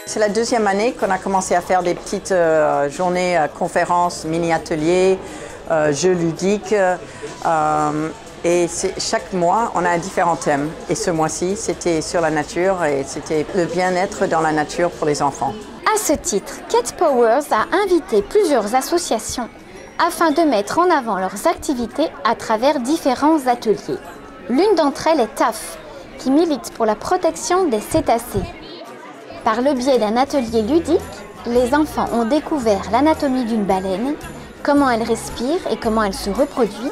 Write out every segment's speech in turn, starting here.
C'est la deuxième année qu'on a commencé à faire des petites journées, conférences, mini-ateliers, jeux ludiques. Et chaque mois, on a un différent thème. Et ce mois-ci, c'était sur la nature et c'était le bien-être dans la nature pour les enfants. À ce titre, Kate Powers a invité plusieurs associations afin de mettre en avant leurs activités à travers différents ateliers. L'une d'entre elles est TAF, qui milite pour la protection des cétacés. Par le biais d'un atelier ludique, les enfants ont découvert l'anatomie d'une baleine, comment elle respire et comment elle se reproduit,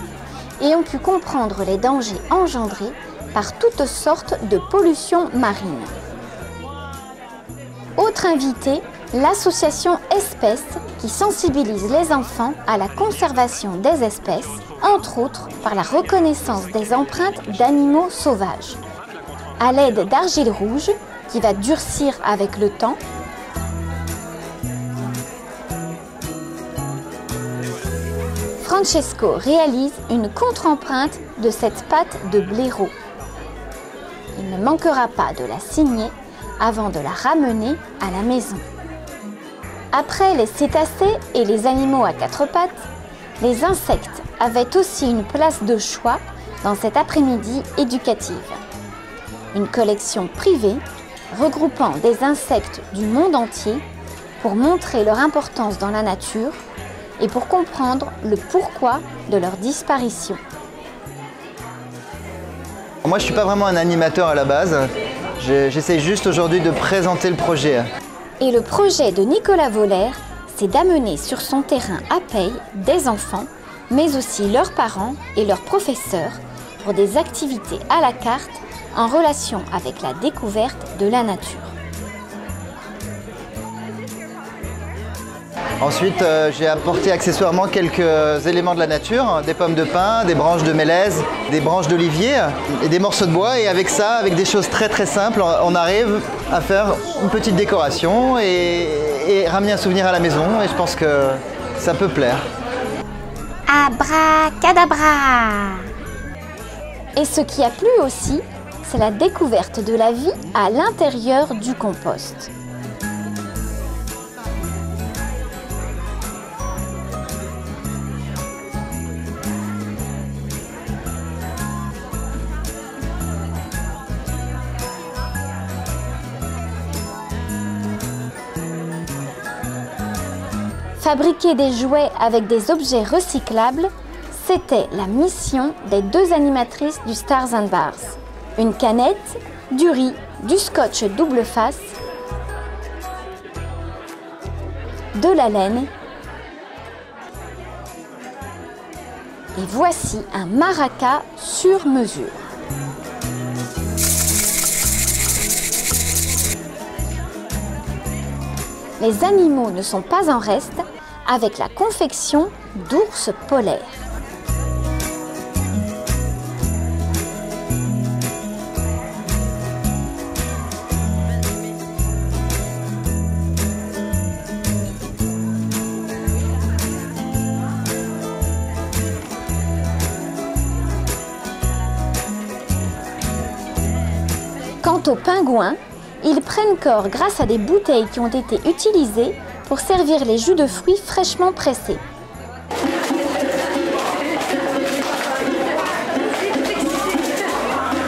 et ont pu comprendre les dangers engendrés par toutes sortes de pollutions marines. Autre invité, l'association Espèces qui sensibilise les enfants à la conservation des espèces, entre autres par la reconnaissance des empreintes d'animaux sauvages. À l'aide d'argile rouge, qui va durcir avec le temps, Francesco réalise une contre-empreinte de cette patte de blaireau. Il ne manquera pas de la signer avant de la ramener à la maison. Après les cétacés et les animaux à quatre pattes, les insectes avaient aussi une place de choix dans cet après-midi éducative. Une collection privée regroupant des insectes du monde entier pour montrer leur importance dans la nature et pour comprendre le pourquoi de leur disparition. Moi, je ne suis pas vraiment un animateur à la base. J'essaie juste aujourd'hui de présenter le projet. Et le projet de Nicolas Voller, c'est d'amener sur son terrain à Peille des enfants, mais aussi leurs parents et leurs professeurs pour des activités à la carte en relation avec la découverte de la nature. Ensuite, j'ai apporté accessoirement quelques éléments de la nature, des pommes de pin, des branches de mélèze, des branches d'olivier et des morceaux de bois. Et avec ça, avec des choses très simples, on arrive à faire une petite décoration et ramener un souvenir à la maison. Et je pense que ça peut plaire. Abracadabra! Et ce qui a plu aussi, c'est la découverte de la vie à l'intérieur du compost. Fabriquer des jouets avec des objets recyclables, c'était la mission des deux animatrices du Stars and Bars. Une canette, du riz, du scotch double face, de la laine et voici un maraca sur mesure. Les animaux ne sont pas en reste avec la confection d'ours polaires. Quant aux pingouins, ils prennent corps grâce à des bouteilles qui ont été utilisées pour servir les jus de fruits fraîchement pressés.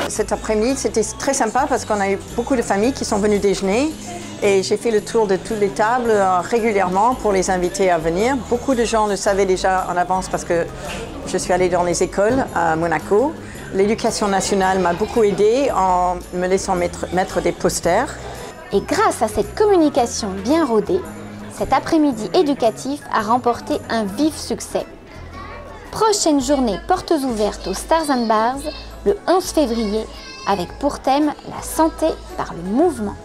Cet après-midi, c'était très sympa parce qu'on a eu beaucoup de familles qui sont venues déjeuner et j'ai fait le tour de toutes les tables régulièrement pour les inviter à venir. Beaucoup de gens le savaient déjà en avance parce que je suis allée dans les écoles à Monaco. L'éducation nationale m'a beaucoup aidée en me laissant mettre des posters. Et grâce à cette communication bien rodée, cet après-midi éducatif a remporté un vif succès. Prochaine journée portes ouvertes au Stars and Bars le 11 février avec pour thème la santé par le mouvement.